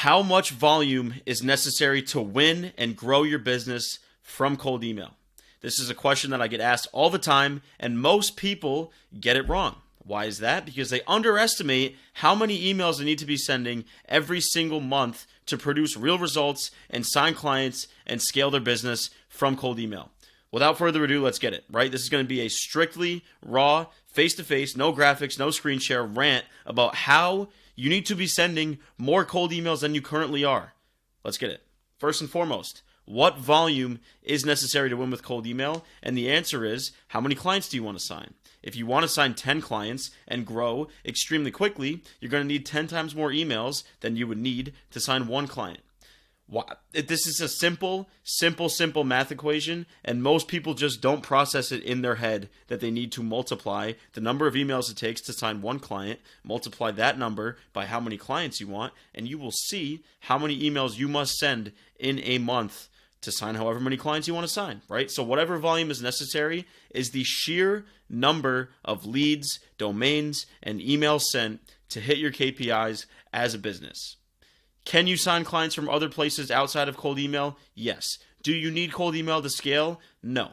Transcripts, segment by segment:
How much volume is necessary to win and grow your business from cold email? This is a question that I get asked all the time, and most people get it wrong. Why is that? Because they underestimate how many emails they need to be sending every single month to produce real results and sign clients and scale their business from cold email. Without further ado, let's get it, right? This is going to be a strictly raw, face-to-face, no graphics, no screen share rant about how you need to be sending more cold emails than you currently are. Let's get it. First and foremost, what volume is necessary to win with cold email? And the answer is, how many clients do you want to sign? If you want to sign 10 clients and grow extremely quickly, you're going to need 10 times more emails than you would need to sign one client. This is a simple math equation, and most people just don't process it in their head that they need to multiply the number of emails it takes to sign one client, multiply that number by how many clients you want, and you will see how many emails you must send in a month to sign however many clients you want to sign, right? So whatever volume is necessary is the sheer number of leads, domains, and emails sent to hit your KPIs as a business. Can you sign clients from other places outside of cold email? Yes. Do you need cold email to scale? No.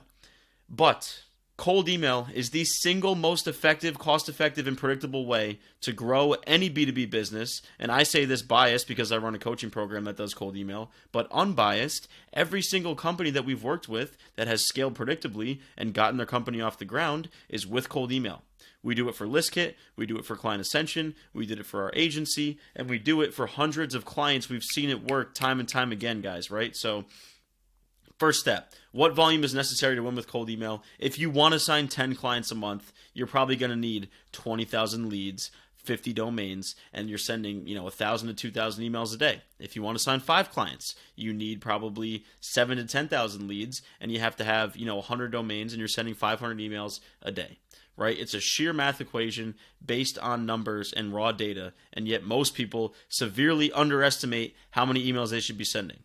But cold email is the single most effective, cost-effective, and predictable way to grow any B2B business. And I say this biased because I run a coaching program that does cold email, but unbiased, every single company that we've worked with that has scaled predictably and gotten their company off the ground is with cold email. We do it for ListKit, we do it for Client Ascension, we did it for our agency, and we do it for hundreds of clients. We've seen it work time and time again, guys, right? So first step, what volume is necessary to win with cold email? If you want to sign 10 clients a month, you're probably going to need 20,000 leads, 50 domains, and you're sending 1,000 to 2,000 emails a day. If you want to sign 5 clients, you need probably 7 to 10,000 leads, and you have to have 100 domains, and you're sending 500 emails a day. Right? It's a sheer math equation based on numbers and raw data, and yet most people severely underestimate how many emails they should be sending.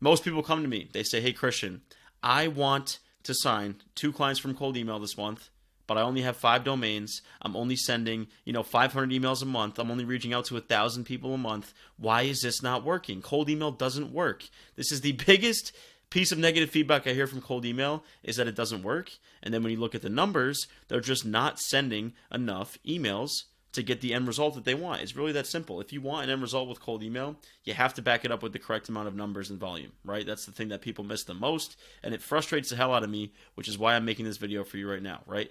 Most people come to me. They say, hey, Christian, I want to sign 2 clients from cold email this month, but I only have 5 domains. I'm only sending 500 emails a month. I'm only reaching out to 1,000 people a month. Why is this not working? Cold email doesn't work. This is the biggest piece of negative feedback I hear from cold email is that it doesn't work. And then when you look at the numbers, they're just not sending enough emails to get the end result that they want. It's really that simple. If you want an end result with cold email, you have to back it up with the correct amount of numbers and volume, right? That's the thing that people miss the most, and it frustrates the hell out of me, which is why I'm making this video for you right now, right?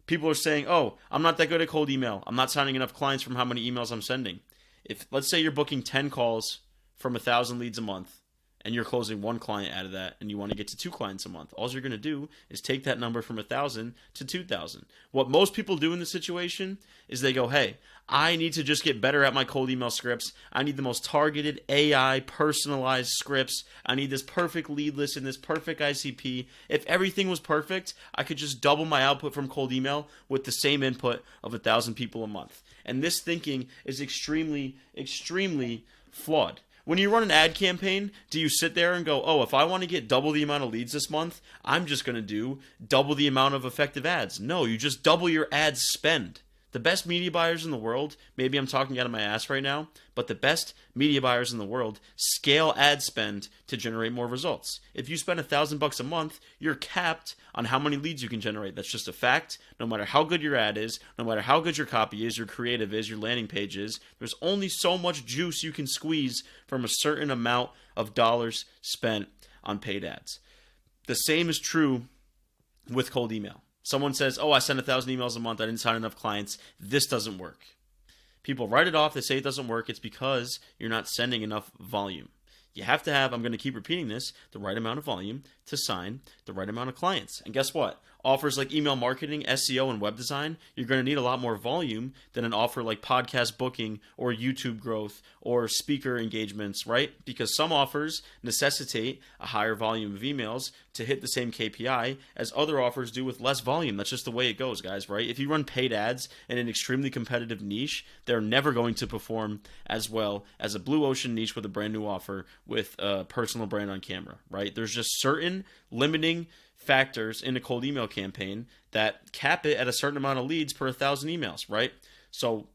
People are saying, oh, I'm not that good at cold email. I'm not signing enough clients from how many emails I'm sending. If let's say you're booking 10 calls from 1,000 leads a month, and you're closing 1 client out of that, and you want to get to 2 clients a month. All you're going to do is take that number from 1,000 to 2,000. What most people do in this situation is they go, hey, I need to just get better at my cold email scripts. I need the most targeted AI personalized scripts. I need this perfect lead list and this perfect ICP. If everything was perfect, I could just double my output from cold email with the same input of 1,000 people a month. And this thinking is extremely, extremely flawed. When you run an ad campaign, do you sit there and go, oh, if I want to get double the amount of leads this month, I'm just going to do double the amount of effective ads? No, you just double your ad spend. The best media buyers in the world, maybe I'm talking out of my ass right now, but the best media buyers in the world scale ad spend to generate more results. If you spend $1,000 a month, you're capped on how many leads you can generate. That's just a fact. No matter how good your ad is, no matter how good your copy is, your creative is, your landing page is, there's only so much juice you can squeeze from a certain amount of dollars spent on paid ads. The same is true with cold email. Someone says, oh, I sent 1,000 emails a month. I didn't sign enough clients. This doesn't work. People write it off. They say it doesn't work. It's because you're not sending enough volume. You have to have, I'm going to keep repeating this, the right amount of volume to sign the right amount of clients. And guess what? Offers like email marketing, SEO, and web design, you're going to need a lot more volume than an offer like podcast booking or YouTube growth or speaker engagements, right? Because some offers necessitate a higher volume of emails to hit the same KPI as other offers do with less volume. That's just the way it goes, guys, right? If you run paid ads in an extremely competitive niche, they're never going to perform as well as a blue ocean niche with a brand new offer with a personal brand on camera, right? There's just certain limiting factors in a cold email campaign that cap it at a certain amount of leads per 1,000 emails, right? So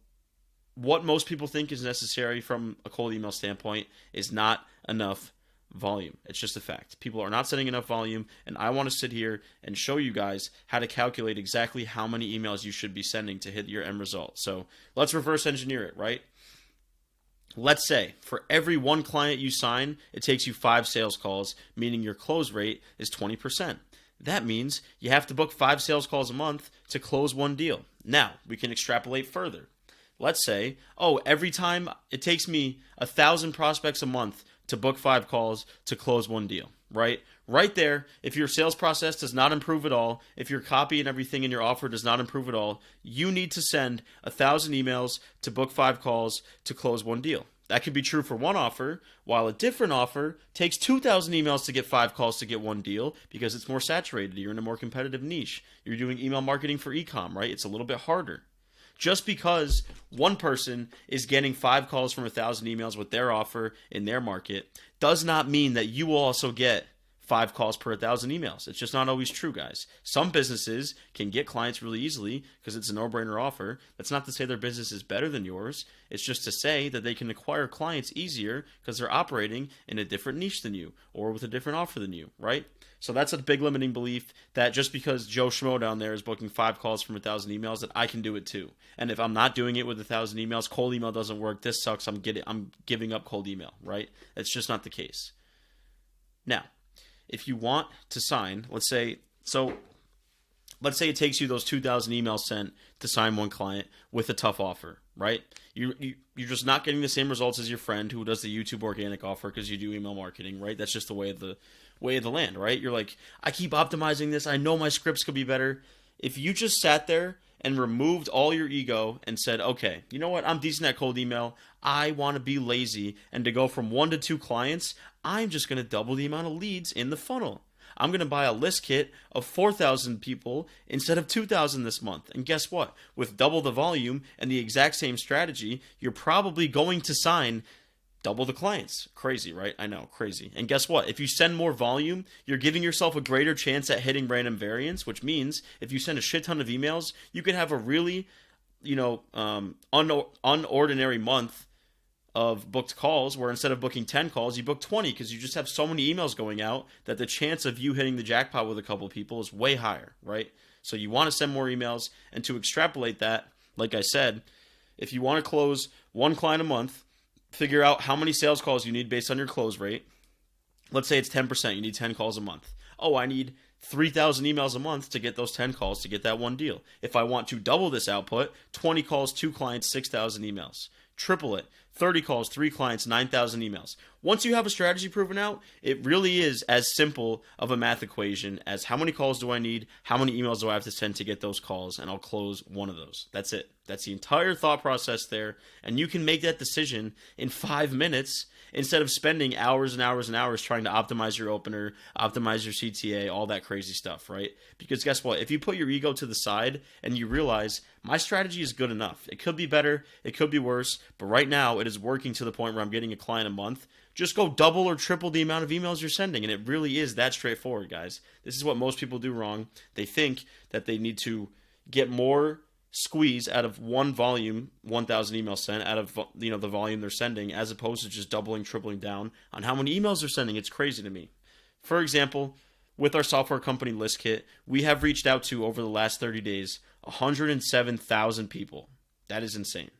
what most people think is necessary from a cold email standpoint is not enough volume. It's just a fact. People are not sending enough volume, and I want to sit here and show you guys how to calculate exactly how many emails you should be sending to hit your end result. So let's reverse engineer it, right? Let's say for every one client you sign, it takes you 5 sales calls, meaning your close rate is 20%. That means you have to book 5 sales calls a month to close one deal. Now, we can extrapolate further. Let's say, every time it takes me 1,000 prospects a month to book 5 calls to close one deal, right? Right there, if your sales process does not improve at all, if your copy and everything in your offer does not improve at all, you need to send 1,000 emails to book 5 calls to close one deal. That could be true for one offer, while a different offer takes 2,000 emails to get 5 calls to get one deal because it's more saturated. You're in a more competitive niche. You're doing email marketing for e-com, right? It's a little bit harder. Just because one person is getting 5 calls from 1,000 emails with their offer in their market does not mean that you will also get 5 calls per 1,000 emails. It's just not always true, guys. Some businesses can get clients really easily because it's a no-brainer offer. That's not to say their business is better than yours. It's just to say that they can acquire clients easier because they're operating in a different niche than you or with a different offer than you, right? So that's a big limiting belief that just because Joe Schmo down there is booking 5 calls from 1,000 emails that I can do it too. And if I'm not doing it with 1,000 emails, cold email doesn't work. This sucks. I'm giving up cold email, right? That's just not the case. Now, if you want to sign, let's say it takes you those 2,000 emails sent to sign one client with a tough offer, right? You're just not getting the same results as your friend who does the YouTube organic offer because you do email marketing, right? That's just the way of the land, right? You're like, I keep optimizing this. I know my scripts could be better. If you just sat there and removed all your ego and said, okay, you know what? I'm decent at cold email. I want to be lazy. And to go from 1 to 2 clients, I'm just going to double the amount of leads in the funnel. I'm going to buy a list kit of 4,000 people instead of 2,000 this month. And guess what? With double the volume and the exact same strategy, you're probably going to sign double the clients. Crazy, right? I know, crazy. And guess what? If you send more volume, you're giving yourself a greater chance at hitting random variants, which means if you send a shit ton of emails, you can have a really, unordinary month of booked calls where instead of booking 10 calls, you book 20 because you just have so many emails going out that the chance of you hitting the jackpot with a couple of people is way higher, right? So you want to send more emails, and to extrapolate that, like I said, if you want to close one client a month, figure out how many sales calls you need based on your close rate. Let's say it's 10%. You need 10 calls a month. I need 3,000 emails a month to get those 10 calls to get that one deal. If I want to double this output, 20 calls, 2 clients, 6,000 emails. Triple it, 30 calls, 3 clients, 9,000 emails. Once you have a strategy proven out, it really is as simple of a math equation as how many calls do I need, how many emails do I have to send to get those calls, and I'll close one of those. That's it. That's the entire thought process there, and you can make that decision in 5 minutes instead of spending hours and hours and hours trying to optimize your opener, optimize your CTA, all that crazy stuff, right? Because guess what? If you put your ego to the side and you realize my strategy is good enough, it could be better, it could be worse, but right now it is working to the point where I'm getting a client a month, just go double or triple the amount of emails you're sending, and it really is that straightforward, guys. This is what most people do wrong. They think that they need to get more squeeze out of one volume, 1,000 emails sent out of the volume they're sending, as opposed to just doubling, tripling down on how many emails they're sending. It's crazy to me. For example, with our software company ListKit, we have reached out to, over the last 30 days, 107,000 people. That is insane.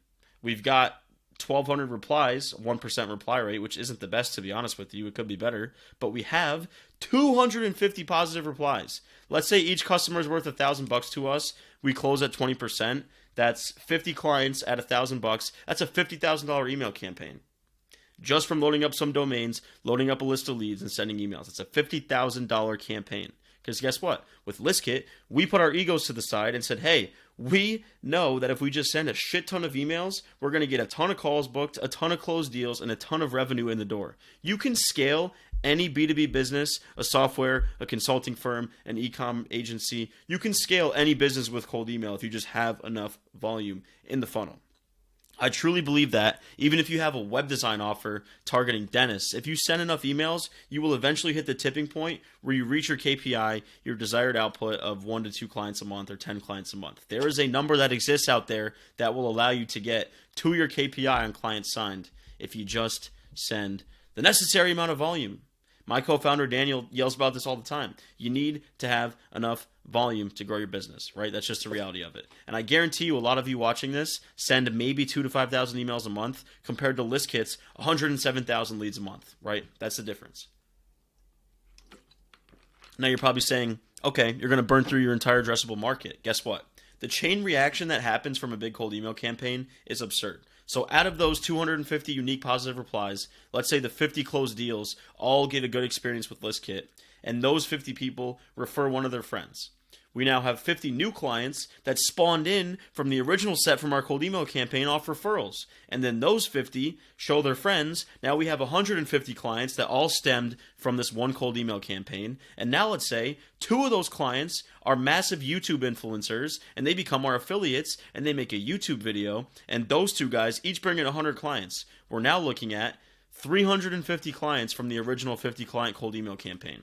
We've got 1,200 replies, 1% reply rate, which isn't the best, to be honest with you. It could be better. But we have 250 positive replies. Let's say each customer is worth $1,000 to us. We close at 20%. That's 50 clients at $1,000. That's a $50,000 email campaign. Just from loading up some domains, loading up a list of leads, and sending emails. It's a $50,000 campaign. Because guess what? With ListKit, we put our egos to the side and said, hey, we know that if we just send a shit ton of emails, we're going to get a ton of calls booked, a ton of closed deals, and a ton of revenue in the door. You can scale any B2B business, a software, a consulting firm, an e-com agency. You can scale any business with cold email if you just have enough volume in the funnel. I truly believe that even if you have a web design offer targeting dentists, if you send enough emails, you will eventually hit the tipping point where you reach your KPI, your desired output of 1 to 2 clients a month or 10 clients a month. There is a number that exists out there that will allow you to get to your KPI on clients signed if you just send the necessary amount of volume. My co-founder Daniel yells about this all the time. You need to have enough volume to grow your business, right? That's just the reality of it. And I guarantee you a lot of you watching this send maybe 2 to 5,000 emails a month compared to ListKit's 107,000 leads a month, right? That's the difference. Now you're probably saying, okay, you're going to burn through your entire addressable market. Guess what? The chain reaction that happens from a big cold email campaign is absurd. So out of those 250 unique positive replies, let's say the 50 closed deals all get a good experience with ListKit, and those 50 people refer one of their friends. We now have 50 new clients that spawned in from the original set from our cold email campaign off referrals. And then those 50 show their friends. Now we have 150 clients that all stemmed from this one cold email campaign. And now let's say 2 of those clients are massive YouTube influencers and they become our affiliates and they make a YouTube video. And those 2 guys each bring in 100 clients. We're now looking at 350 clients from the original 50 client cold email campaign.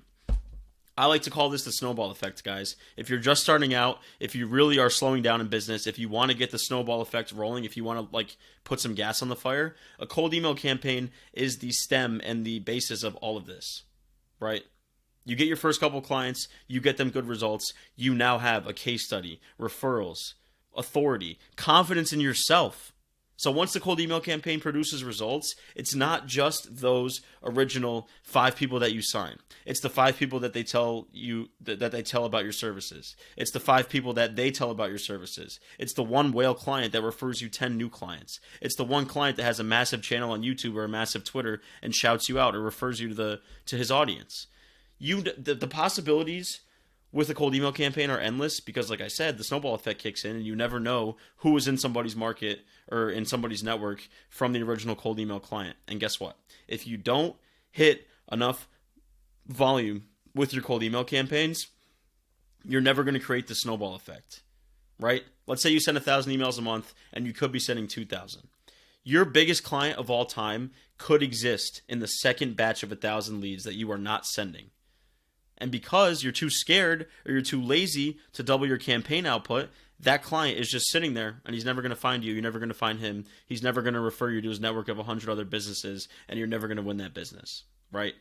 I like to call this the snowball effect, guys. If you're just starting out, if you really are slowing down in business, if you want to get the snowball effect rolling, if you want to put some gas on the fire, a cold email campaign is the stem and the basis of all of this, right? You get your first couple clients, you get them good results, you now have a case study, referrals, authority, confidence in yourself. So once the cold email campaign produces results, it's not just those original 5 people that you sign. It's the 5 people that they tell you that they tell about your services. It's the 5 people that they tell about your services. It's the one whale client that refers you 10 new clients. It's the one client that has a massive channel on YouTube or a massive Twitter and shouts you out or refers you to his audience. The possibilities with a cold email campaign are endless because, like I said, the snowball effect kicks in and you never know who is in somebody's market or in somebody's network from the original cold email client. And guess what? If you don't hit enough volume with your cold email campaigns, you're never going to create the snowball effect, right? Let's say you send 1,000 emails a month and you could be sending 2,000. Your biggest client of all time could exist in the second batch of 1,000 leads that you are not sending. And because you're too scared or you're too lazy to double your campaign output, that client is just sitting there and he's never going to find you. You're never going to find him. He's never going to refer you to his network of 100 other businesses, and you're never going to win that business, right?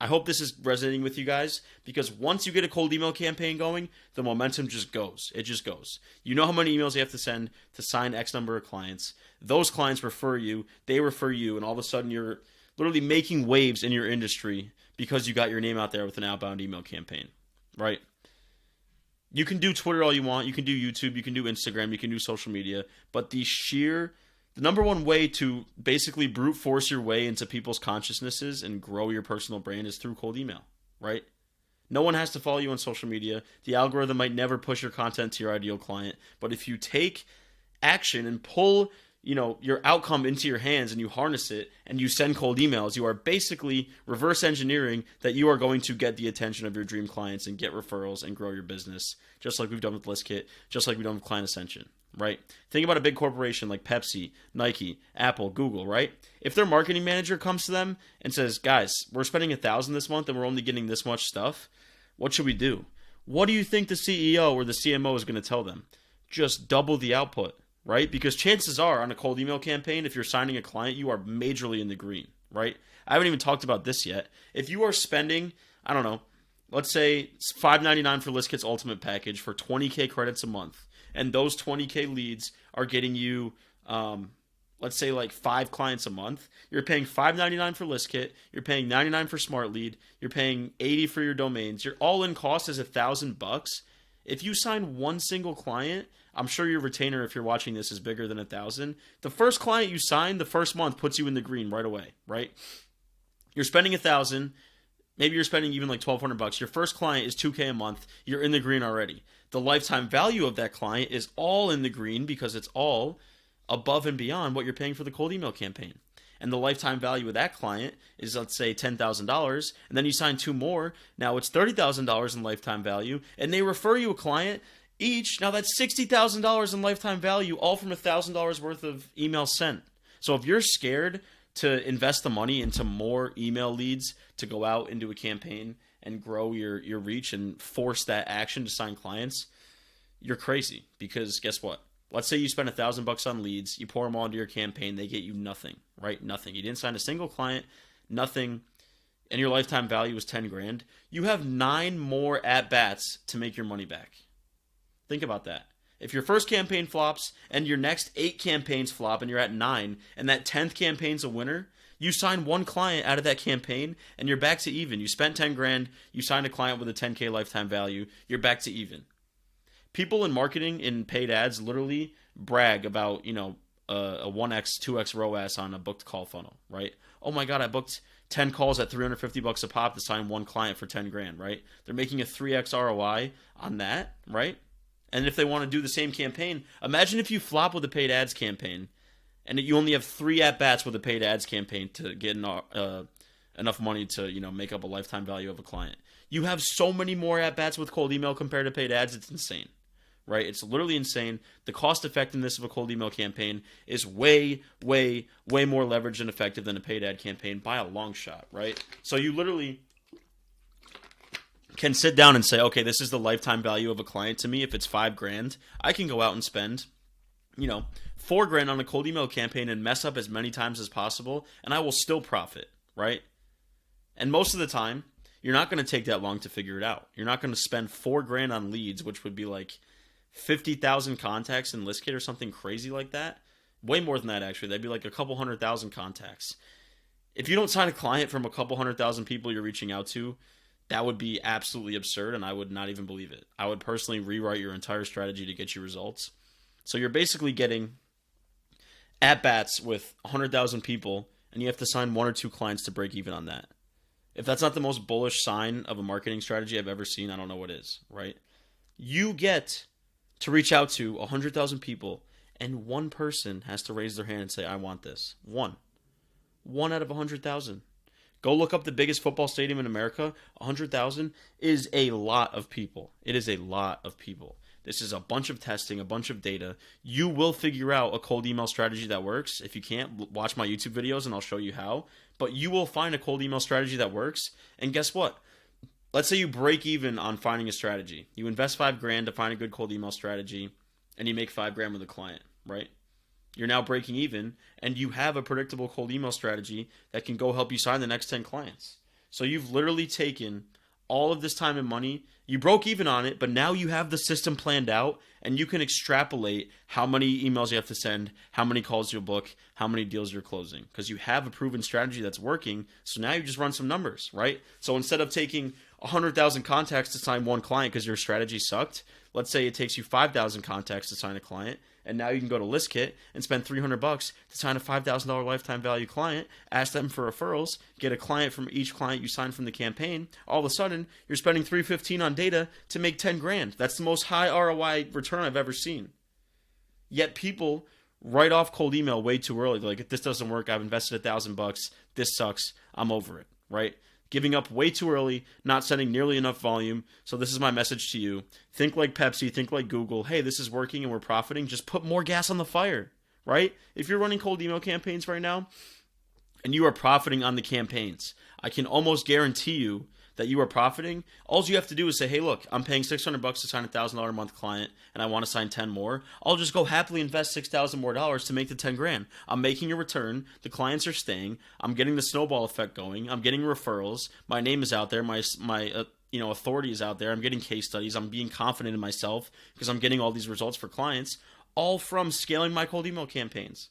I hope this is resonating with you guys because once you get a cold email campaign going, the momentum just goes. It just goes. You know how many emails you have to send to sign X number of clients. Those clients refer you. They refer you, and all of a sudden you're literally making waves in your industry because you got your name out there with an outbound email campaign, right? You can do Twitter all you want. You can do YouTube. You can do Instagram. You can do social media. But the number one way to basically brute force your way into people's consciousnesses and grow your personal brand is through cold email, right? No one has to follow you on social media. The algorithm might never push your content to your ideal client. But if you take action and pull your outcome into your hands and you harness it and you send cold emails, you are basically reverse engineering that you are going to get the attention of your dream clients and get referrals and grow your business, just like we've done with ListKit, just like we've done with Client Ascension, right? Think about a big corporation like Pepsi, Nike, Apple, Google, right? If their marketing manager comes to them and says, guys, we're spending 1,000 this month and we're only getting this much stuff, what should we do? What do you think the CEO or the CMO is going to tell them? Just double the output. Right? Because chances are on a cold email campaign, if you're signing a client, you are majorly in the green, right? I haven't even talked about this yet. If you are spending, I don't know, let's say it's $5.99 for ListKit's Ultimate Package for 20K credits a month, and those 20K leads are getting you, let's say like 5 clients a month, you're paying $5.99 for ListKit, you're paying $99 for SmartLead, you're paying $80 for your domains, your all-in cost is $1,000. If you sign one single client, I'm sure your retainer, if you're watching this, is bigger than 1,000. The first client you sign, the first month puts you in the green right away, right? You're spending 1,000. Maybe you're spending even like $1,200. Your first client is $2K a month. You're in the green already. The lifetime value of that client is all in the green because it's all above and beyond what you're paying for the cold email campaign. And the lifetime value of that client is, let's say, $10,000, and then you sign 2 more. Now it's $30,000 in lifetime value, and they refer you a client each. Now that's $60,000 in lifetime value, all from $1,000 worth of emails sent. So if you're scared to invest the money into more email leads to go out into a campaign and grow your reach and force that action to sign clients, you're crazy. Because guess what? Let's say you spend $1,000 on leads, you pour them all into your campaign, they get you nothing, right? Nothing. You didn't sign a single client, nothing, and your lifetime value was 10 grand. You have 9 more at bats to make your money back. Think about that. If your first campaign flops and your next 8 campaigns flop and you're at 9 and that 10th campaign's a winner, you sign one client out of that campaign and you're back to even. You spent 10 grand, you signed a client with a 10K lifetime value, you're back to even. People in marketing in paid ads literally brag about, a 1x, 2x ROAS on a booked call funnel, right? Oh my God, I booked 10 calls at $350 a pop to sign one client for 10 grand, right? They're making a 3x ROI on that, right? And if they want to do the same campaign, imagine if you flop with a paid ads campaign and you only have 3 at-bats with a paid ads campaign to get enough money to, make up a lifetime value of a client. You have so many more at-bats with cold email compared to paid ads, it's insane, right? It's literally insane. The cost effectiveness of a cold email campaign is way, way, way more leveraged and effective than a paid ad campaign by a long shot, right? So you literally can sit down and say, okay, this is the lifetime value of a client to me. If it's 5 grand, I can go out and spend, 4 grand on a cold email campaign and mess up as many times as possible, and I will still profit, right? And most of the time, you're not going to take that long to figure it out. You're not going to spend 4 grand on leads, which would be like 50,000 contacts in ListKit or something crazy like that. Way more than that, actually. That'd be like a couple 100,000 contacts. If you don't sign a client from a couple 100,000 people you're reaching out to, that would be absolutely absurd, and I would not even believe it. I would personally rewrite your entire strategy to get you results. So you're basically getting at-bats with 100,000 people, and you have to sign 1 or 2 clients to break even on that. If that's not the most bullish sign of a marketing strategy I've ever seen, I don't know what is, right? You get to reach out to 100,000 people, and one person has to raise their hand and say, I want this. One out of 100,000. Go look up the biggest football stadium in America. 100,000 is a lot of people. It is a lot of people. This is a bunch of testing, a bunch of data. You will figure out a cold email strategy that works. If you can't, watch my YouTube videos and I'll show you how. But you will find a cold email strategy that works. And guess what? Let's say you break even on finding a strategy. You invest 5 grand to find a good cold email strategy and you make 5 grand with a client, right? You're now breaking even, and you have a predictable cold email strategy that can go help you sign the next 10 clients. So you've literally taken all of this time and money. You broke even on it, but now you have the system planned out, and you can extrapolate how many emails you have to send, how many calls you'll book, how many deals you're closing, because you have a proven strategy that's working. So now you just run some numbers, right? So instead of taking 100,000 contacts to sign one client because your strategy sucked, let's say it takes you 5,000 contacts to sign a client, and now you can go to ListKit and spend $300 to sign a $5,000 lifetime value client, ask them for referrals, get a client from each client you sign from the campaign. All of a sudden, you're spending $315 on data to make 10 grand. That's the most high ROI return I've ever seen. Yet people write off cold email way too early. They're like, if this doesn't work, I've invested $1,000. This sucks. I'm over it, right? Giving up way too early, not sending nearly enough volume. So this is my message to you. Think like Pepsi, think like Google. Hey, this is working and we're profiting. Just put more gas on the fire, right? If you're running cold email campaigns right now and you are profiting on the campaigns, I can almost guarantee you that you are profiting. All you have to do is say, hey, look, I'm paying $600 to sign a $1,000 a month client and I want to sign 10 more. I'll just go happily invest $6,000 more to make the 10 grand. I'm making a return. The clients are staying. I'm getting the snowball effect going. I'm getting referrals. My name is out there. My authority is out there. I'm getting case studies. I'm being confident in myself because I'm getting all these results for clients, all from scaling my cold email campaigns.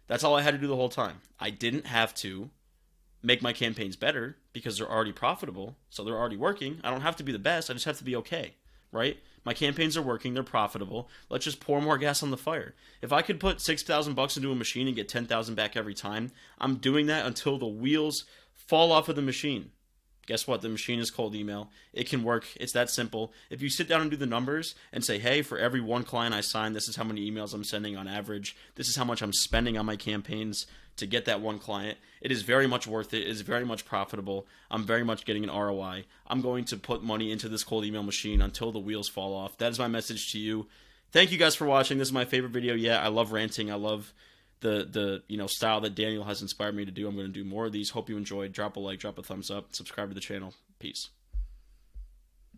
That's all I had to do the whole time. I didn't have to make my campaigns better because they're already profitable, so they're already working. I don't have to be the best. I just have to be okay, right? My campaigns are working. They're profitable. Let's just pour more gas on the fire. If I could put $6,000 into a machine and get $10,000 back every time, I'm doing that until the wheels fall off of the machine. Guess what? The machine is cold email. It can work. It's that simple. If you sit down and do the numbers and say, hey, for every one client I sign, this is how many emails I'm sending on average. This is how much I'm spending on my campaigns to get that one client. It is very much worth it. It is very much profitable. I'm very much getting an ROI. I'm going to put money into this cold email machine until the wheels fall off. That is my message to you. Thank you guys for watching. This is my favorite video yet. I love ranting. I love the style that Daniel has inspired me to do. I'm going to do more of these. Hope you enjoyed. Drop a like, drop a thumbs up, subscribe to the channel. Peace.